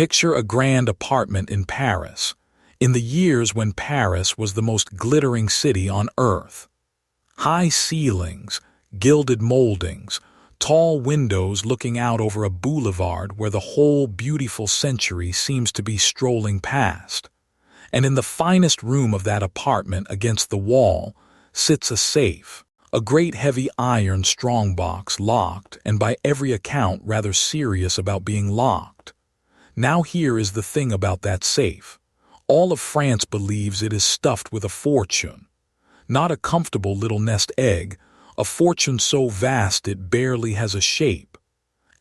Picture a grand apartment in Paris, in the years when Paris was the most glittering city on earth. High ceilings, gilded moldings, tall windows looking out over a boulevard where the whole beautiful century seems to be strolling past. And in the finest room of that apartment against the wall sits a safe, a great heavy iron strongbox locked and by every account rather serious about being locked. Now here is the thing about that safe. All of France believes it is stuffed with a fortune. Not a comfortable little nest egg, a fortune so vast it barely has a shape.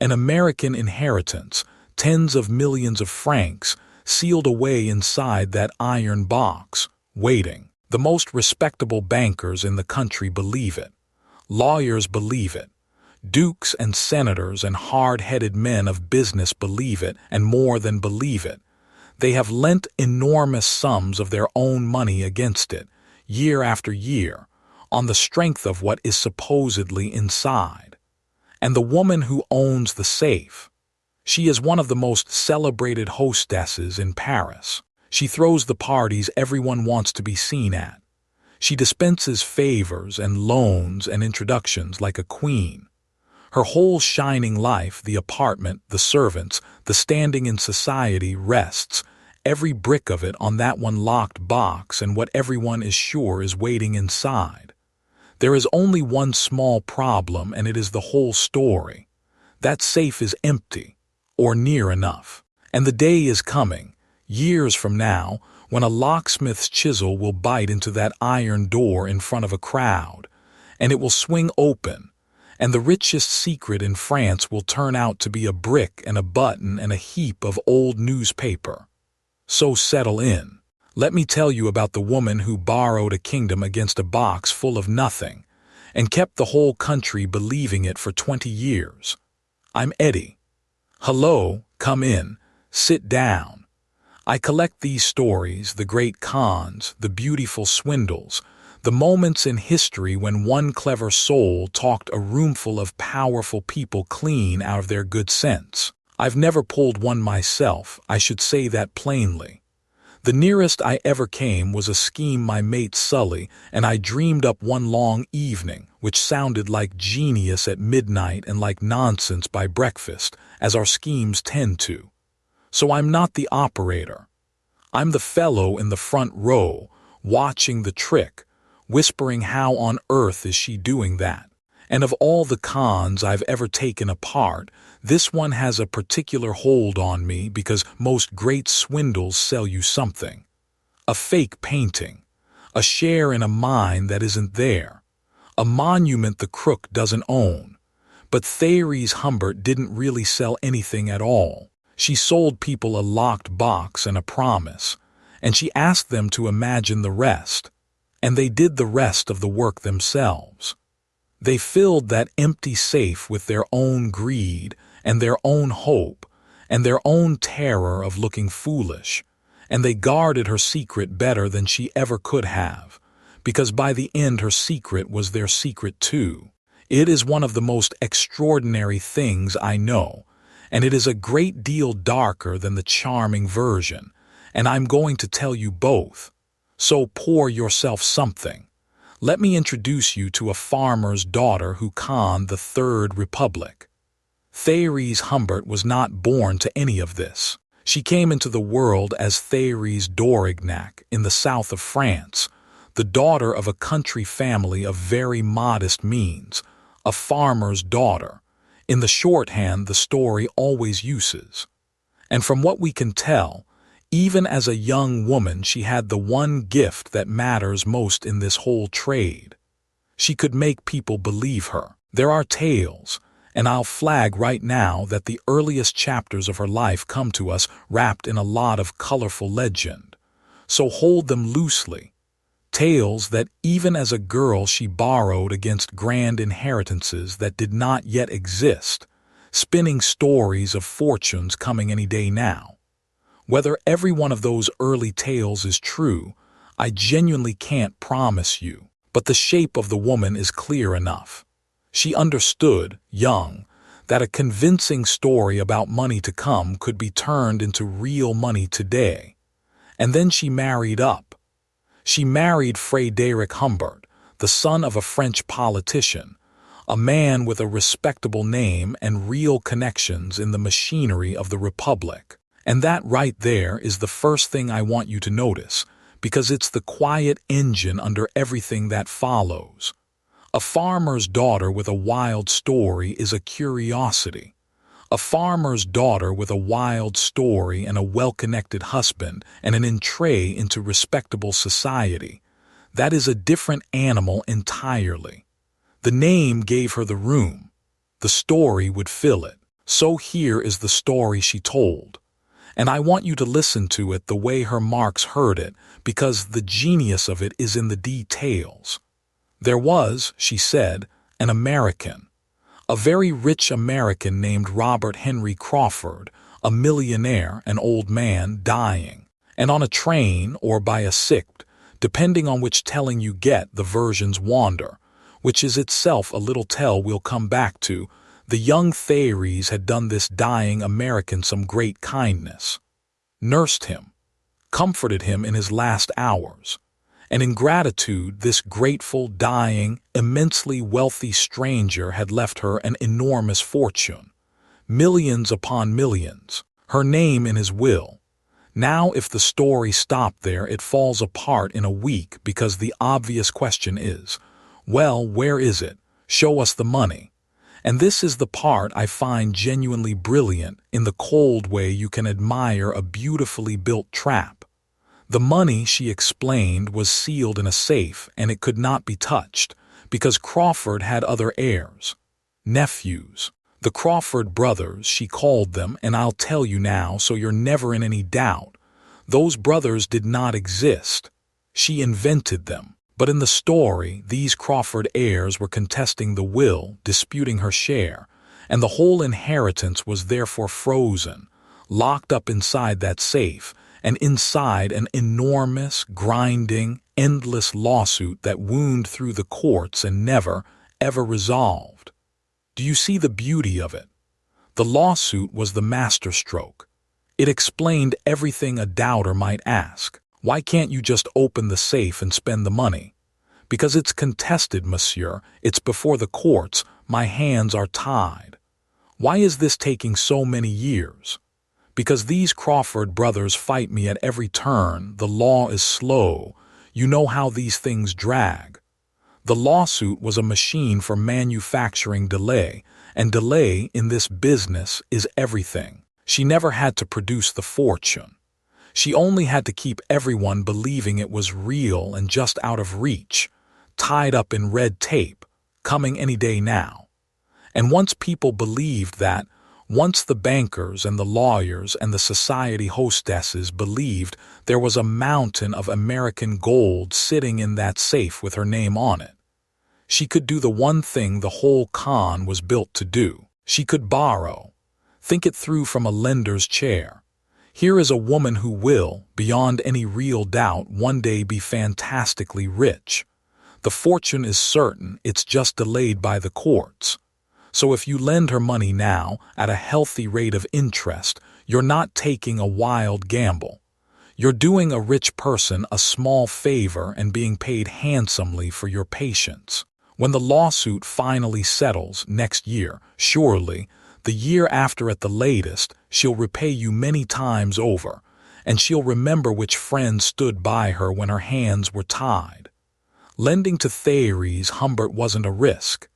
An American inheritance, tens of millions of francs, sealed away inside that iron box, waiting. The most respectable bankers in the country believe it. Lawyers believe it. Dukes and senators and hard-headed men of business believe it, and more than believe it. They have lent enormous sums of their own money against it, year after year, on the strength of what is supposedly inside. And the woman who owns the safe, she is one of the most celebrated hostesses in Paris. She throws the parties everyone wants to be seen at. She dispenses favors and loans and introductions like a queen. Her whole shining life, the apartment, the servants, the standing in society rests, every brick of it on that one locked box and what everyone is sure is waiting inside. There is only one small problem, and it is the whole story. That safe is empty, or near enough. And the day is coming, years from now, when a locksmith's chisel will bite into that iron door in front of a crowd, and it will swing open, and the richest secret in France will turn out to be a brick and a button and a heap of old newspaper. So settle in. Let me tell you about the woman who borrowed a kingdom against a box full of nothing, and kept the whole country believing it for 20 years. I'm Eddie. Hello, come in, sit down. I collect these stories, the great cons, the beautiful swindles, the moments in history when one clever soul talked a roomful of powerful people clean out of their good sense. I've never pulled one myself, I should say that plainly. The nearest I ever came was a scheme my mate Sully and I dreamed up one long evening, which sounded like genius at midnight and like nonsense by breakfast, as our schemes tend to. So I'm not the operator. I'm the fellow in the front row, watching the trick, whispering how on earth is she doing that. And of all the cons I've ever taken apart, this one has a particular hold on me because most great swindles sell you something. A fake painting, a share in a mine that isn't there, a monument the crook doesn't own. But Therese Humbert didn't really sell anything at all. She sold people a locked box and a promise, and she asked them to imagine the rest. And they did the rest of the work themselves. They filled that empty safe with their own greed and their own hope and their own terror of looking foolish, and they guarded her secret better than she ever could have, because by the end her secret was their secret too. It is one of the most extraordinary things I know, and it is a great deal darker than the charming version, and I'm going to tell you both. So pour yourself something. Let me introduce you to a farmer's daughter who conned the Third Republic. Therese Humbert was not born to any of this. She came into the world as Therese Daurignac in the south of France, the daughter of a country family of very modest means, a farmer's daughter, in the shorthand the story always uses. And from what we can tell, even as a young woman, she had the one gift that matters most in this whole trade. She could make people believe her. There are tales, and I'll flag right now that the earliest chapters of her life come to us wrapped in a lot of colorful legend. So hold them loosely. Tales that even as a girl she borrowed against grand inheritances that did not yet exist, spinning stories of fortunes coming any day now. Whether every one of those early tales is true, I genuinely can't promise you, but the shape of the woman is clear enough. She understood, young, that a convincing story about money to come could be turned into real money today. And then she married up. She married Frédéric Humbert, the son of a French politician, a man with a respectable name and real connections in the machinery of the Republic. And that right there is the first thing I want you to notice, because it's the quiet engine under everything that follows. A farmer's daughter with a wild story is a curiosity. A farmer's daughter with a wild story and a well-connected husband and an entree into respectable society. That is a different animal entirely. The name gave her the room. The story would fill it. So here is the story she told. And I want you to listen to it the way her Marx heard it, because the genius of it is in the details. There was, she said, an American. A very rich American named Robert Henry Crawford, a millionaire, an old man, dying. And on a train or by a sict, depending on which telling you get, the versions wander, which is itself a little tell we'll come back to, the young Therese had done this dying American some great kindness. Nursed him, comforted him in his last hours. And in gratitude, this grateful, dying, immensely wealthy stranger had left her an enormous fortune. Millions upon millions. Her name in his will. Now, if the story stopped there, it falls apart in a week because the obvious question is, well, where is it? Show us the money. And this is the part I find genuinely brilliant in the cold way you can admire a beautifully built trap. The money, she explained, was sealed in a safe and it could not be touched because Crawford had other heirs. Nephews. The Crawford brothers, she called them, and I'll tell you now so you're never in any doubt. Those brothers did not exist. She invented them. But in the story, these Crawford heirs were contesting the will, disputing her share, and the whole inheritance was therefore frozen, locked up inside that safe, and inside an enormous, grinding, endless lawsuit that wound through the courts and never, ever resolved. Do you see the beauty of it? The lawsuit was the masterstroke. It explained everything a doubter might ask. Why can't you just open the safe and spend the money? Because it's contested, monsieur. It's before the courts. My hands are tied. Why is this taking so many years? Because these Crawford brothers fight me at every turn. The law is slow. You know how these things drag. The lawsuit was a machine for manufacturing delay, and delay in this business is everything. She never had to produce the fortune. She only had to keep everyone believing it was real and just out of reach, tied up in red tape, coming any day now. And once people believed that, once the bankers and the lawyers and the society hostesses believed there was a mountain of American gold sitting in that safe with her name on it, she could do the one thing the whole con was built to do. She could borrow. Think it through from a lender's chair. Here is a woman who will, beyond any real doubt, one day be fantastically rich. The fortune is certain, it's just delayed by the courts. So if you lend her money now at a healthy rate of interest, you're not taking a wild gamble. You're doing a rich person a small favor and being paid handsomely for your patience. When the lawsuit finally settles next year, surely, the year after at the latest, she'll repay you many times over, and she'll remember which friend stood by her when her hands were tied. Lending to Therese Humbert wasn't a risk.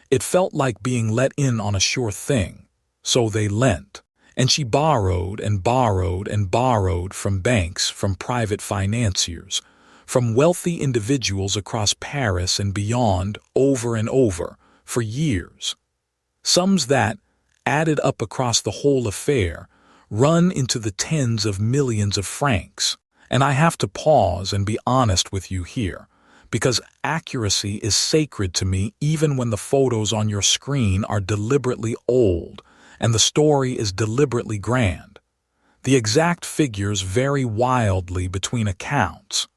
It felt like being let in on a sure thing, so they lent. And she borrowed and borrowed and borrowed from banks, from private financiers, from wealthy individuals across Paris and beyond, over and over, for years. Sums that, added up across the whole affair, run into the tens of millions of francs. And I have to pause and be honest with you here, because accuracy is sacred to me even when the photos on your screen are deliberately old and the story is deliberately grand. The exact figures vary wildly between accounts.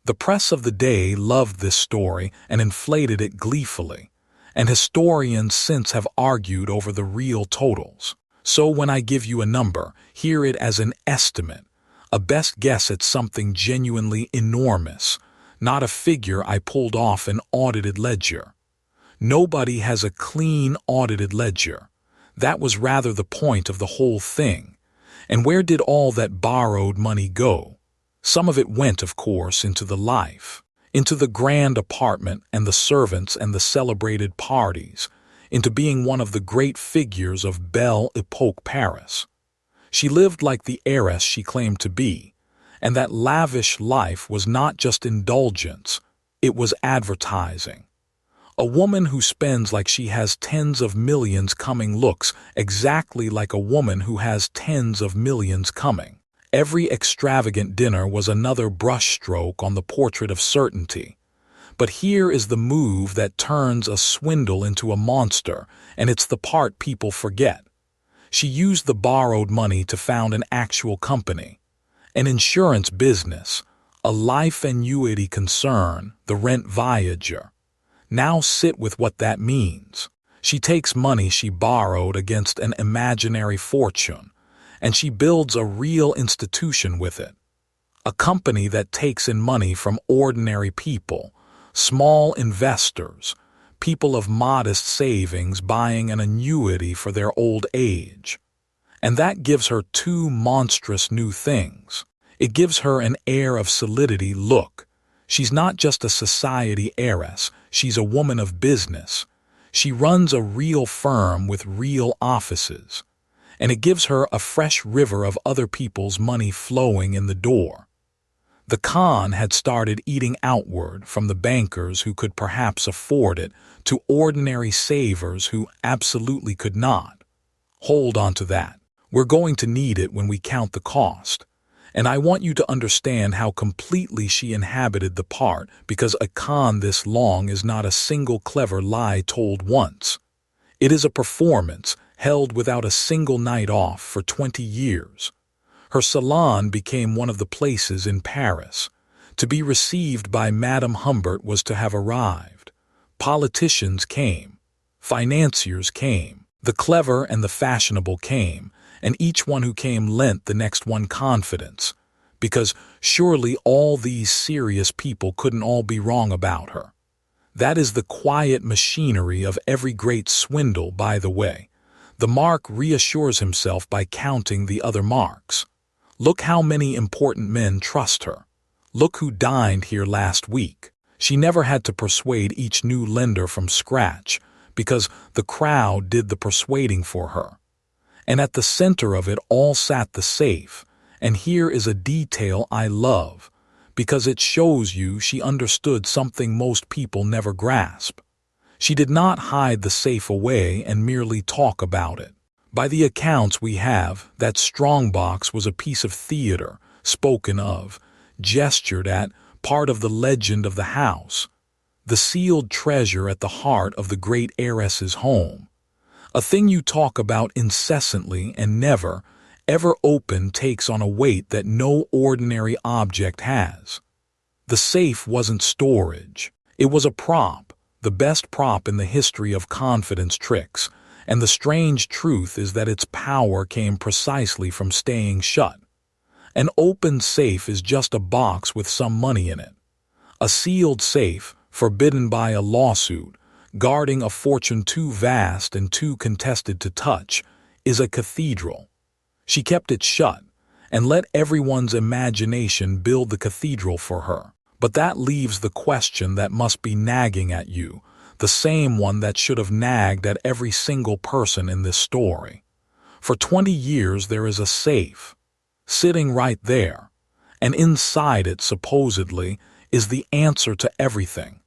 The press of the day loved this story and inflated it gleefully, and historians since have argued over the real totals. So when I give you a number, hear it as an estimate, a best guess at something genuinely enormous, not a figure I pulled off an audited ledger. Nobody has a clean audited ledger. That was rather the point of the whole thing. And where did all that borrowed money go? Some of it went, of course, into the life, into the grand apartment and the servants and the celebrated parties, into being one of the great figures of Belle Epoque Paris. She lived like the heiress she claimed to be, and that lavish life was not just indulgence, it was advertising. A woman who spends like she has tens of millions coming looks exactly like a woman who has tens of millions coming. Every extravagant dinner was another brushstroke on the portrait of certainty. But here is the move that turns a swindle into a monster, and it's the part people forget. She used the borrowed money to found an actual company, an insurance business, a life annuity concern, the Rente Viagere. Now sit with what that means. She takes money she borrowed against an imaginary fortune, and she builds a real institution with it. A company that takes in money from ordinary people, small investors, people of modest savings buying an annuity for their old age. And that gives her two monstrous new things. It gives her an air of solidity. Look, she's not just a society heiress, she's a woman of business. She runs a real firm with real offices. And it gives her a fresh river of other people's money flowing in the door. The con had started eating outward from the bankers who could perhaps afford it to ordinary savers who absolutely could not. Hold on to that. We're going to need it when we count the cost. And I want you to understand how completely she inhabited the part, because a con this long is not a single clever lie told once. It is a performance held without a single night off for 20 years. Her salon became one of the places in Paris. To be received by Madame Humbert was to have arrived. Politicians came. Financiers came. The clever and the fashionable came, and each one who came lent the next one confidence, because surely all these serious people couldn't all be wrong about her. That is the quiet machinery of every great swindle, by the way. The mark reassures himself by counting the other marks. Look how many important men trust her. Look who dined here last week. She never had to persuade each new lender from scratch, because the crowd did the persuading for her. And at the center of it all sat the safe, and here is a detail I love, because it shows you she understood something most people never grasp. She did not hide the safe away and merely talk about it. By the accounts we have, that strongbox was a piece of theater, spoken of, gestured at, part of the legend of the house, the sealed treasure at the heart of the great heiress's home. A thing you talk about incessantly and never, ever open takes on a weight that no ordinary object has. The safe wasn't storage. It was a prop, the best prop in the history of confidence tricks, and the strange truth is that its power came precisely from staying shut. An open safe is just a box with some money in it. A sealed safe, forbidden by a lawsuit, guarding a fortune too vast and too contested to touch, is a cathedral. She kept it shut, and let everyone's imagination build the cathedral for her. But that leaves the question that must be nagging at you, the same one that should have nagged at every single person in this story. For 20 years there is a safe, sitting right there, and inside it, supposedly, is the answer to everything.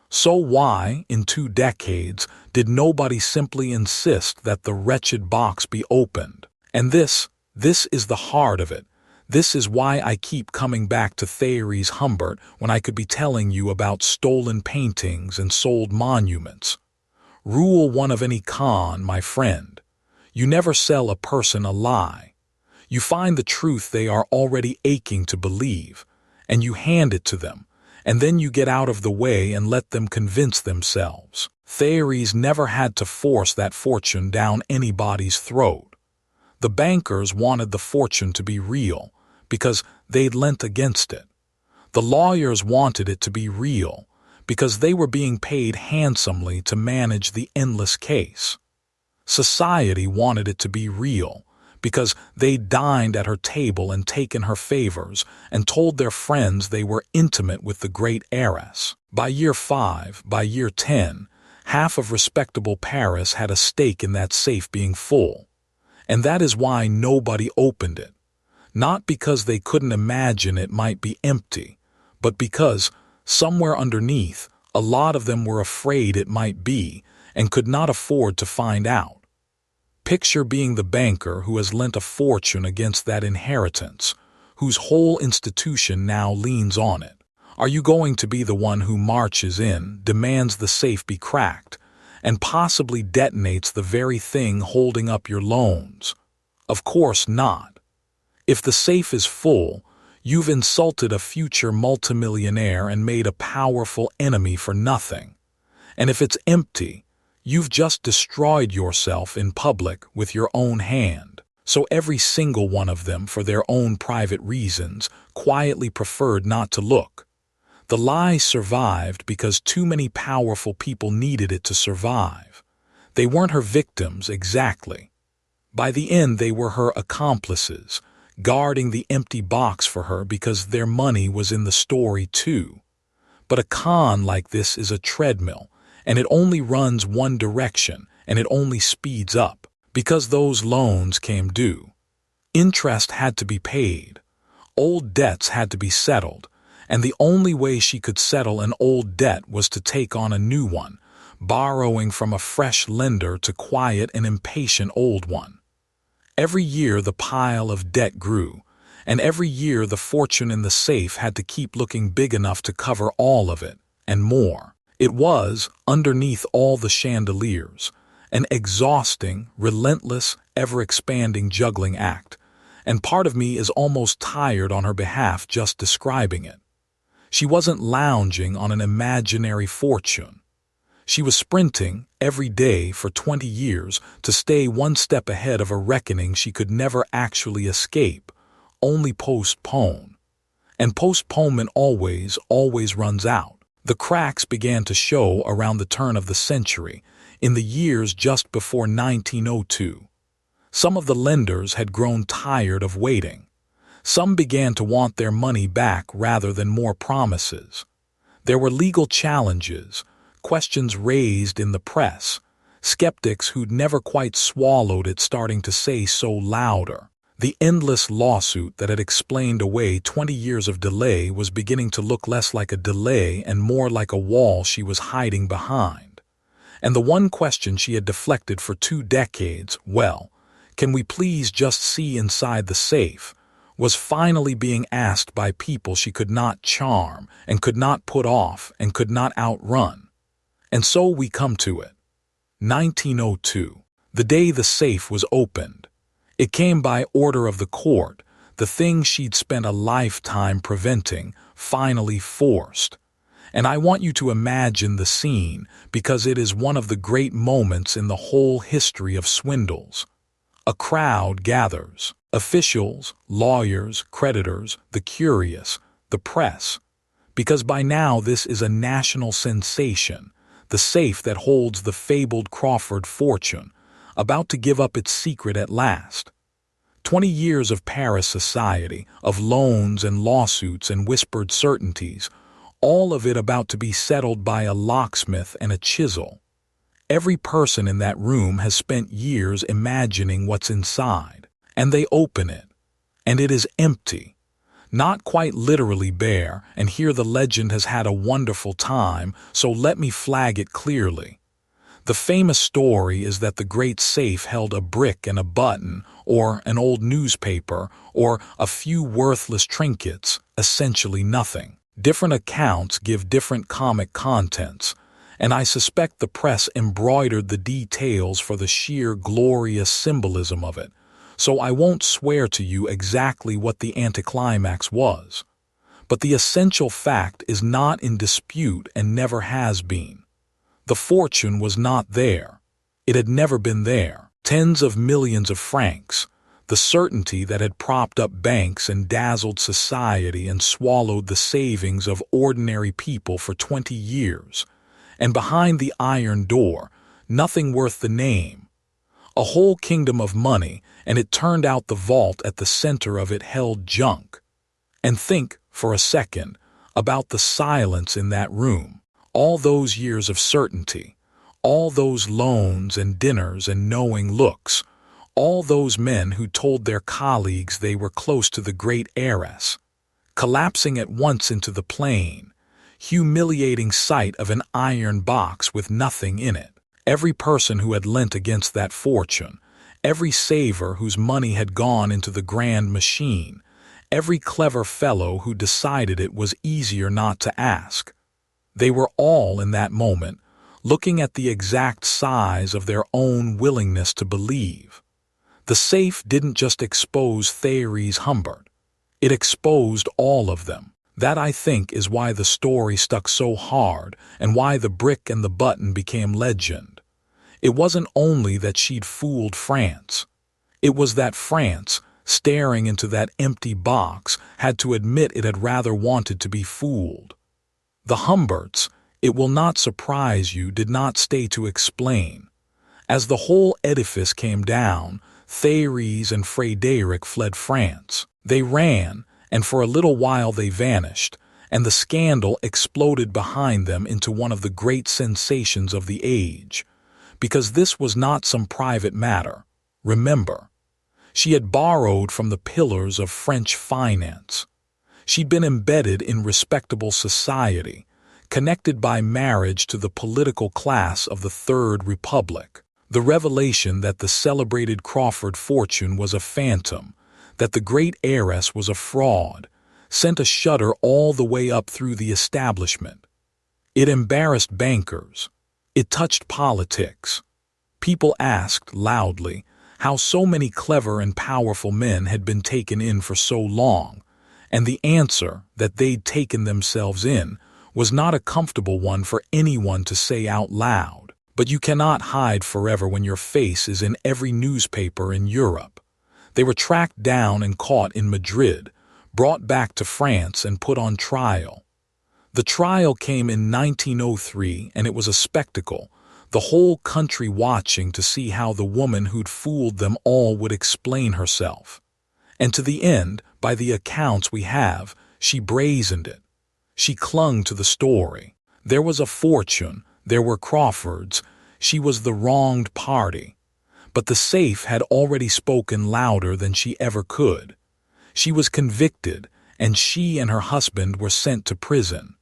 So why, in 2 decades, did nobody simply insist that the wretched box be opened? And this is the heart of it. This is why I keep coming back to Therese Humbert when I could be telling you about stolen paintings and sold monuments. Rule 1 of any con, my friend. You never sell a person a lie. You find the truth they are already aching to believe, and you hand it to them, and then you get out of the way and let them convince themselves. Therese never had to force that fortune down anybody's throat. The bankers wanted the fortune to be real because they'd lent against it. The lawyers wanted it to be real because they were being paid handsomely to manage the endless case. Society wanted it to be real because they dined at her table and taken her favors and told their friends they were intimate with the great heiress. By year 5, by year 10, half of respectable Paris had a stake in that safe being full. And that is why nobody opened it. Not because they couldn't imagine it might be empty, but because, somewhere underneath, a lot of them were afraid it might be and could not afford to find out. Picture being the banker who has lent a fortune against that inheritance, whose whole institution now leans on it. Are you going to be the one who marches in, demands the safe be cracked, and possibly detonates the very thing holding up your loans? Of course not. If the safe is full, you've insulted a future multimillionaire and made a powerful enemy for nothing. And if it's empty, you've just destroyed yourself in public with your own hand. So every single one of them, for their own private reasons, quietly preferred not to look. The lie survived because too many powerful people needed it to survive. They weren't her victims exactly. By the end, they were her accomplices, guarding the empty box for her because their money was in the story too. But a con like this is a treadmill, and it only runs one direction, and it only speeds up, because those loans came due. Interest had to be paid. Old debts had to be settled, and the only way she could settle an old debt was to take on a new one, borrowing from a fresh lender to quiet an impatient old one. Every year the pile of debt grew, and every year the fortune in the safe had to keep looking big enough to cover all of it, and more. It was, underneath all the chandeliers, an exhausting, relentless, ever-expanding juggling act, and part of me is almost tired on her behalf just describing it. She wasn't lounging on an imaginary fortune. She was sprinting every day for 20 years to stay one step ahead of a reckoning she could never actually escape, only postpone. And postponement always runs out. The cracks began to show around the turn of the century, in the years just before 1902. Some of the lenders had grown tired of waiting. Some began to want their money back rather than more promises. There were legal challenges, questions raised in the press, skeptics who'd never quite swallowed it starting to say so louder. The endless lawsuit that had explained away 20 years of delay was beginning to look less like a delay and more like a wall she was hiding behind. And the one question she had deflected for 2 decades, well, can we please just see inside the safe, was finally being asked by people she could not charm and could not put off and could not outrun. And so we come to it. 1902, the day the safe was opened. It came by order of the court, the thing she'd spent a lifetime preventing, finally forced. And I want you to imagine the scene because it is one of the great moments in the whole history of swindles. A crowd gathers, officials, lawyers, creditors, the curious, the press, because by now this is a national sensation, the safe that holds the fabled Crawford fortune, about to give up its secret at last. 20 years of Paris society, of loans and lawsuits and whispered certainties, all of it about to be settled by a locksmith and a chisel. Every person in that room has spent years imagining what's inside, and they open it, and it is empty. Not quite literally bare, and here the legend has had a wonderful time, so let me flag it clearly. The famous story is that the great safe held a brick and a button, or an old newspaper, or a few worthless trinkets, essentially nothing. Different accounts give different comic contents, and I suspect the press embroidered the details for the sheer glorious symbolism of it, so I won't swear to you exactly what the anticlimax was. But the essential fact is not in dispute and never has been. The fortune was not there. It had never been there. Tens of millions of francs, the certainty that had propped up banks and dazzled society and swallowed the savings of ordinary people for 20 years. And behind the iron door, nothing worth the name. A whole kingdom of money, and it turned out the vault at the center of it held junk. And think, for a second, about the silence in that room. All those years of certainty, all those loans and dinners and knowing looks, all those men who told their colleagues they were close to the great heiress, collapsing at once into the plain, humiliating sight of an iron box with nothing in it. Every person who had lent against that fortune, every saver whose money had gone into the grand machine, every clever fellow who decided it was easier not to ask. They were all in that moment looking at the exact size of their own willingness to believe. The safe didn't just expose Therese Humbert. It exposed all of them. That, I think, is why the story stuck so hard and why the brick and the button became legend. It wasn't only that she'd fooled France. It was that France, staring into that empty box, had to admit it had rather wanted to be fooled. The Humberts, it will not surprise you, did not stay to explain. As the whole edifice came down, Therese and Frédéric fled France. They ran, and for a little while they vanished, and the scandal exploded behind them into one of the great sensations of the age. Because this was not some private matter. Remember, she had borrowed from the pillars of French finance. She'd been embedded in respectable society, connected by marriage to the political class of the Third Republic. The revelation that the celebrated Crawford fortune was a phantom, that the great heiress was a fraud, sent a shudder all the way up through the establishment. It embarrassed bankers. It touched politics. People asked loudly how so many clever and powerful men had been taken in for so long, and the answer, that they'd taken themselves in, was not a comfortable one for anyone to say out loud. But you cannot hide forever when your face is in every newspaper in Europe. They were tracked down and caught in Madrid, brought back to France and put on trial. The trial came in 1903, and it was a spectacle, the whole country watching to see how the woman who'd fooled them all would explain herself. And to the end, by the accounts we have, she brazened it. She clung to the story. There was a fortune, there were Crawfords, she was the wronged party. But the safe had already spoken louder than she ever could. She was convicted, and she and her husband were sent to prison.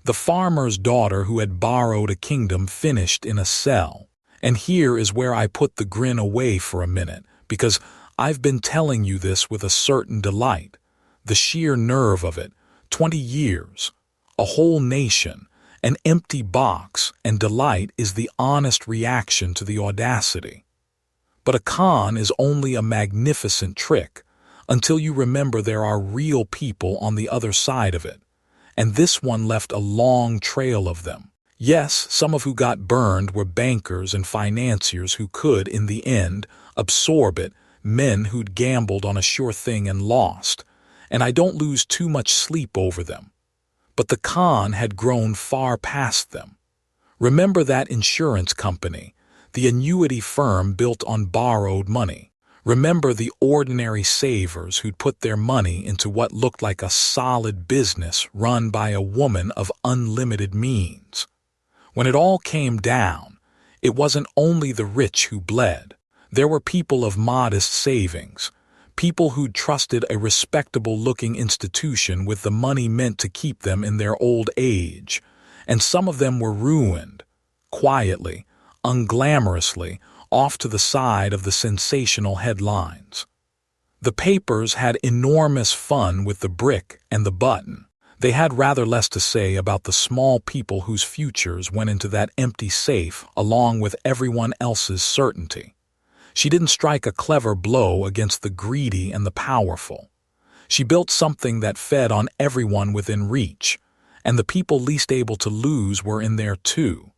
The farmer's daughter who had borrowed a kingdom finished in a cell. And here is where I put the grin away for a minute, because I've been telling you this with a certain delight. The sheer nerve of it, 20 years, a whole nation, an empty box, and delight is the honest reaction to the audacity. But a con is only a magnificent trick, until you remember there are real people on the other side of it. And this one left a long trail of them. Yes, some of who got burned were bankers and financiers who could, in the end, absorb it, men who'd gambled on a sure thing and lost, and I don't lose too much sleep over them. But the con had grown far past them. Remember that insurance company, the annuity firm built on borrowed money. Remember the ordinary savers who'd put their money into what looked like a solid business run by a woman of unlimited means. When it all came down, it wasn't only the rich who bled. There were people of modest savings, people who'd trusted a respectable-looking institution with the money meant to keep them in their old age, and some of them were ruined, quietly, unglamorously, off to the side of the sensational headlines. The papers had enormous fun with the brick and the button. They had rather less to say about the small people whose futures went into that empty safe along with everyone else's certainty. She didn't strike a clever blow against the greedy and the powerful. She built something that fed on everyone within reach, and the people least able to lose were in there too.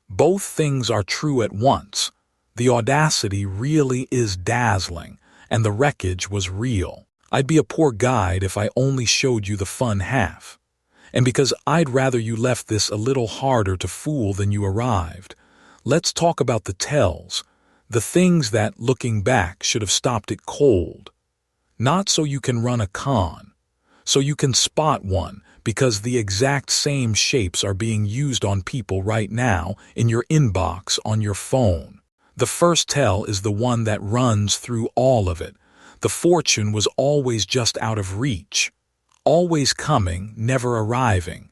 Both things are true at once. The audacity really is dazzling, and the wreckage was real. I'd be a poor guide if I only showed you the fun half. And because I'd rather you left this a little harder to fool than you arrived, let's talk about the tells, the things that, looking back, should have stopped it cold. Not so you can run a con, so you can spot one, because the exact same shapes are being used on people right now in your inbox on your phone. The first tell is the one that runs through all of it. The fortune was always just out of reach. Always coming, never arriving.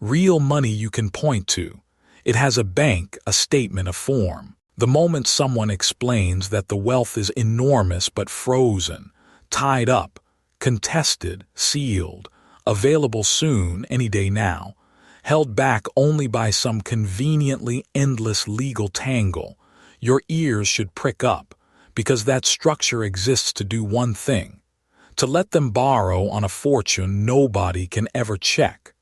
Real money you can point to. It has a bank, a statement, a form. The moment someone explains that the wealth is enormous but frozen, tied up, contested, sealed, available soon, any day now, held back only by some conveniently endless legal tangle, your ears should prick up, because that structure exists to do one thing: to let them borrow on a fortune nobody can ever check.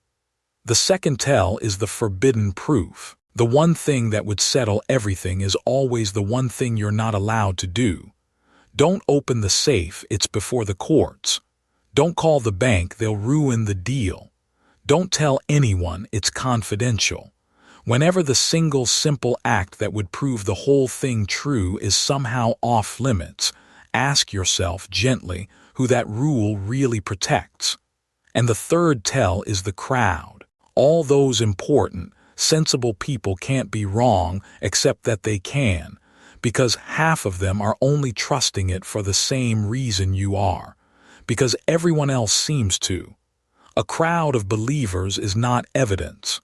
The second tell is the forbidden proof. The one thing that would settle everything is always the one thing you're not allowed to do. Don't open the safe, it's before the courts. Don't call the bank, they'll ruin the deal. Don't tell anyone, it's confidential. Whenever the single simple act that would prove the whole thing true is somehow off limits, ask yourself gently who that rule really protects. And the third tell is the crowd. All those important, sensible people can't be wrong except that they can, because half of them are only trusting it for the same reason you are, because everyone else seems to. A crowd of believers is not evidence.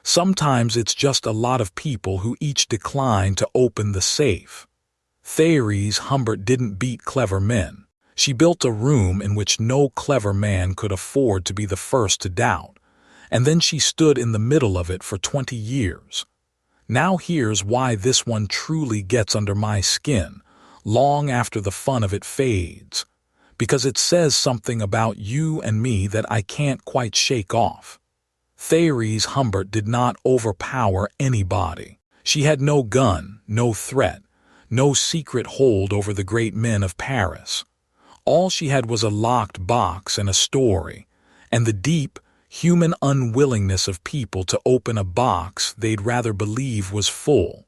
Sometimes it's just a lot of people who each decline to open the safe. Therese Humbert didn't beat clever men. She built a room in which no clever man could afford to be the first to doubt, and then she stood in the middle of it for 20 years. Now here's why this one truly gets under my skin, long after the fun of it fades. Because it says something about you and me that I can't quite shake off. Therese Humbert did not overpower anybody. She had no gun, no threat, no secret hold over the great men of Paris. All she had was a locked box and a story, and the deep, human unwillingness of people to open a box they'd rather believe was full.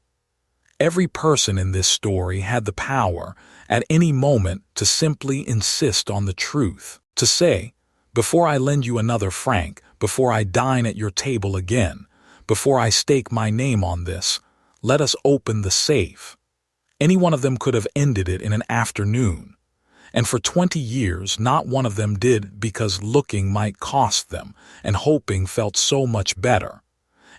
Every person in this story had the power, at any moment, to simply insist on the truth, to say, "Before I lend you another franc, before I dine at your table again, before I stake my name on this, let us open the safe." Any one of them could have ended it in an afternoon. And for 20 years, not one of them did, because looking might cost them, and hoping felt so much better.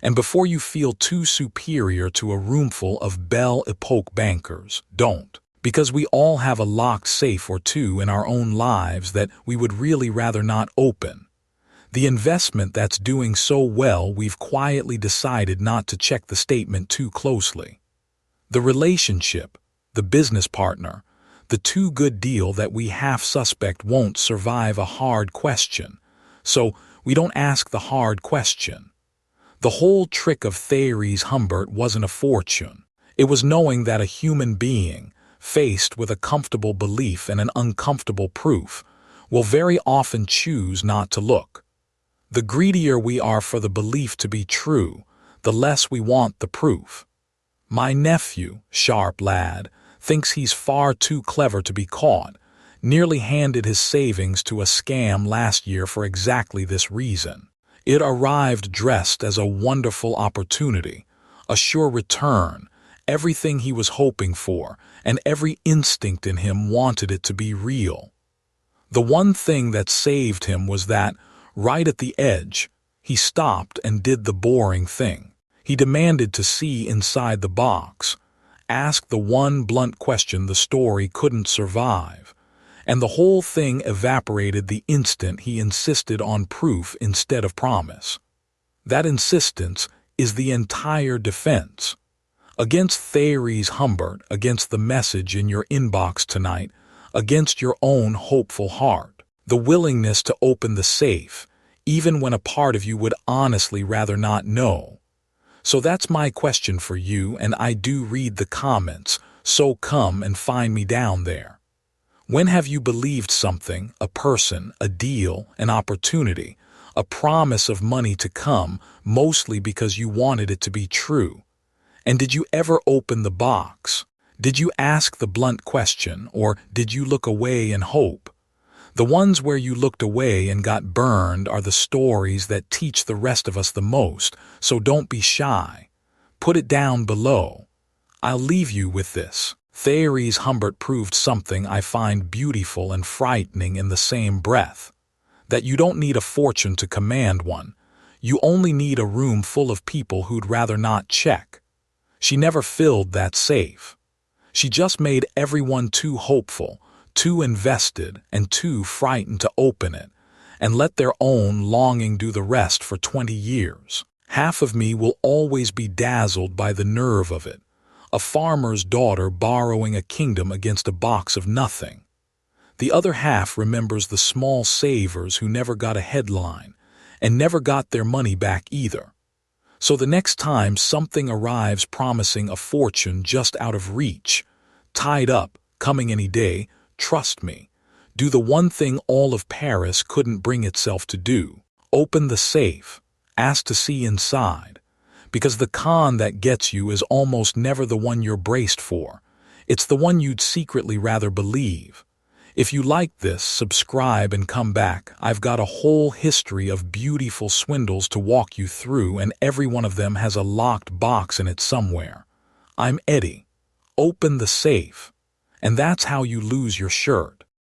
And before you feel too superior to a roomful of Belle Epoque bankers, don't. Because we all have a locked safe or two in our own lives that we would really rather not open. The investment that's doing so well, we've quietly decided not to check the statement too closely. The relationship, the business partner, the too good deal that we half suspect won't survive a hard question. So we don't ask the hard question. The whole trick of Therese Humbert wasn't a fortune. It was knowing that a human being, faced with a comfortable belief and an uncomfortable proof, will very often choose not to look. The greedier we are for the belief to be true, the less we want the proof. My nephew, sharp lad, thinks he's far too clever to be caught, nearly handed his savings to a scam last year for exactly this reason. It arrived dressed as a wonderful opportunity, a sure return, everything he was hoping for, and every instinct in him wanted it to be real. The one thing that saved him was that, right at the edge, he stopped and did the boring thing. He demanded to see inside the box, asked the one blunt question the story couldn't survive, and the whole thing evaporated the instant he insisted on proof instead of promise. That insistence is the entire defense. Against Therese Humbert, against the message in your inbox tonight, against your own hopeful heart. The willingness to open the safe, even when a part of you would honestly rather not know. So that's my question for you, and I do read the comments, so come and find me down there. When have you believed something, a person, a deal, an opportunity, a promise of money to come, mostly because you wanted it to be true? And did you ever open the box? Did you ask the blunt question, or did you look away and hope? The ones where you looked away and got burned are the stories that teach the rest of us the most, so don't be shy. Put it down below. I'll leave you with this. Therese Humbert proved something I find beautiful and frightening in the same breath. That you don't need a fortune to command one. You only need a room full of people who'd rather not check. She never filled that safe. She just made everyone too hopeful, too invested, and too frightened to open it, and let their own longing do the rest for 20 years. Half of me will always be dazzled by the nerve of it. A farmer's daughter borrowing a kingdom against a box of nothing. The other half remembers the small savers who never got a headline, and never got their money back either. So the next time something arrives promising a fortune just out of reach, tied up, coming any day, trust me, do the one thing all of Paris couldn't bring itself to do. Open the safe, ask to see inside, because the con that gets you is almost never the one you're braced for. It's the one you'd secretly rather believe. If you like this, subscribe and come back. I've got a whole history of beautiful swindles to walk you through, and every one of them has a locked box in it somewhere. I'm Eddie. Open the safe. And that's how you lose your shirt.